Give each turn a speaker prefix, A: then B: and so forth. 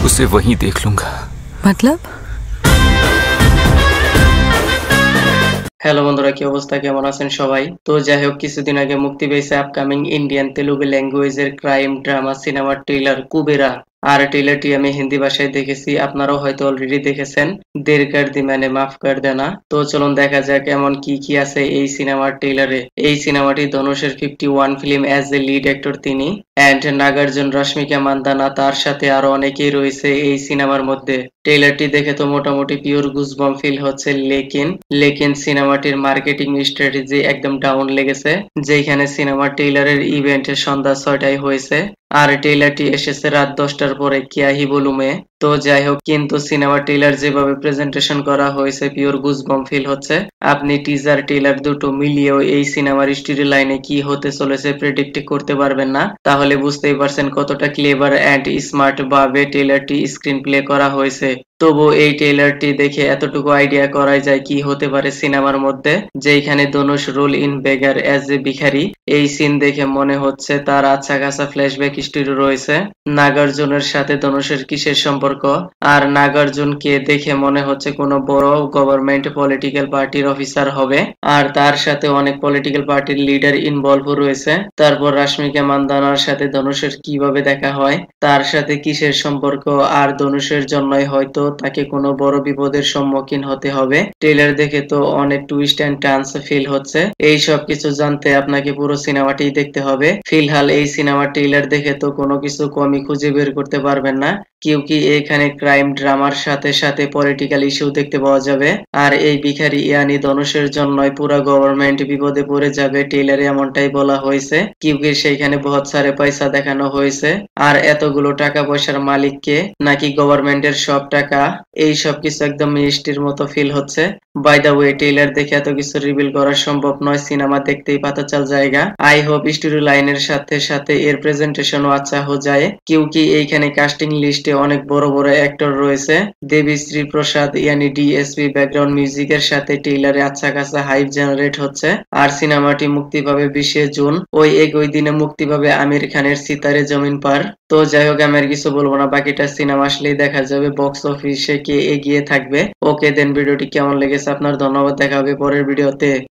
A: उसे वहीं देख लूंगा।
B: मतलब?
C: হ্যালো বন্ধুরা, কি অবস্থা, কেমন আছেন সবাই? তো যাই হোক, কিছুদিন আগে মুক্তি পেয়েছে আপকামিং ইন্ডিয়ান তেলুগু ল্যাঙ্গুয়েজের ক্রাইম ড্রামা সিনেমার ট্রেলার কুবেরা। আর ট্রেলারটি আমি হিন্দি ভাষায় দেখেছি, আপনারাও হয়তো অলরেডি দেখেছেন। দের কর দি মানে মাফ কর দেনা। তো চলুন দেখা যাক এমন কি কি আছে এই সিনেমার ট্রেলারে। এই সিনেমাটি ধনুষের 51 film as a lead actor তিনি, অ্যান্ড নাগার্জুন, রশ্মিকা মান্দানা, তার সাথে আরো অনেকেই রয়েছে এই সিনেমার মধ্যে। ট্রেলারটি দেখে তো মোটামুটি পিওর গুজবম ফিল হচ্ছে, লেকিন সিনেমাটির মার্কেটিং স্ট্র্যাটেজি একদম ডাউন লেগেছে। যেখানে সিনেমার ট্রেলারের ইভেন্টের সন্ধ্যা 6টায় হয়েছে আর ট্রেলারটি এসেছে রাত 10টার পরে কিয়া হি বলুমে। তো যাই হোক, কিন্তু সিনেমার ট্রেলার যেভাবে প্রেজেন্টেশন করা হয়েছে পিওর গুজবম ফিল হচ্ছে। আপনি টিজার ট্রেলার দুটো মিলিয়েও এই সিনেমার স্টোরি লাইনে কি হতে চলেছে প্রেডিক্ট করতে পারবেন না। তাহলে বুঝতেই পারছেন কতটা ক্লেভার অ্যান্ড স্মার্ট ভাবে ট্রেলারটি স্ক্রিন প্লে করা হয়েছে। তবু এই ট্রেলারটি দেখে এতটুকু আইডিয়া করা যায় কি হতে পারে সিনেমার মধ্যে, যেখানে Dhanush role in beggar as a ভিখারি। এই সিন দেখে মনে হচ্ছে তার আচ্ছা খাসা ফ্ল্যাশব্যাক স্টোরি রয়েছে। নাগার্জুনের সাথে ধনুষের কিসের সম্পর্ক? আর নাগার্জুনকে দেখে মনে হচ্ছে কোনো বড় গভর্নমেন্ট পলিটিক্যাল পার্টির অফিসার হবে, আর তার সাথে অনেক পলিটিক্যাল পার্টির লিডার ইনভলভ রয়েছে। তারপর রশ্মিকা মান্দানার সাথে ধনুষের কিভাবে দেখা হয়, তার সাথে কিসের সম্পর্ক, আর ধনুষের জন্যই হয়তো তাকে কোনো বড় বিপদের সম্মুখীন হতে হবে। ট্রেলার দেখে তো অনেক টুইস্ট এন্ড টার্নস ফিল হচ্ছে। এই সব কিছু জানতে আপনাকে পুরো সিনেমাটি দেখতে হবে। ফিলহাল এই সিনেমার ট্রেলার দেখে তো কোনো কিছু কমই খুঁজে বের করতে পারবেন না, কিউকি এখানে ক্রাইম ড্রামার সাথে সাথে পলিটিক্যাল ইস্যু দেখতে পাওয়া যাবে। আর এই ভিখারি ইয়ানি ধনুষের জন্যই পুরো গভর্নমেন্ট বিপদে পড়ে যাবে, ট্রেলারে এমনটাই বলা হয়েছে। কিউকি সেইখানে বহুত সারে পয়সা দেখানো হয়েছে, আর এতগুলো টাকা পয়সার মালিককে নাকি গভর্নমেন্টের সব টাকা। এই সব কিছু একদম মিষ্টির মতো ফিল হচ্ছে। বাই দ্য ওয়ে, ট্রেলার দেখে এত কিছু রিভিল করা সম্ভব নয়, সিনেমা দেখতেই পাতাচাল জায়গা। আই হোপ স্টোরি লাইনের সাথে সাথে এর প্রেজেন্টেশনও আচ্ছা হো যায়, কিউকি এইখানে কাস্টিং লিস্টে অনেক বড় বড় অ্যাক্টর রয়েছে। দেবীশ্রী প্রসাদ ইয়ানি ডিএসপি ব্যাকগ্রাউন্ড মিউজিকের সাথে ট্রেলারে আচ্ছা খাসা হাইপ জেনারেট হচ্ছে। আর সিনেমাটি মুক্তি পাবে 20শে জুন। ওই একই দিনে মুক্তি পাবে আমির খানের সিতারে জমিন পার। তো যাই হোক, আমি আর কিছু বলবো না, বাকিটা সিনেমা আসলেই দেখা যাবে বক্স অফিসে কে এগিয়ে থাকবে। ওকে দেন, ভিডিওটি কেমন লেগেছে আপনার? ধন্যবাদ, দেখা হবে পরের ভিডিওতে।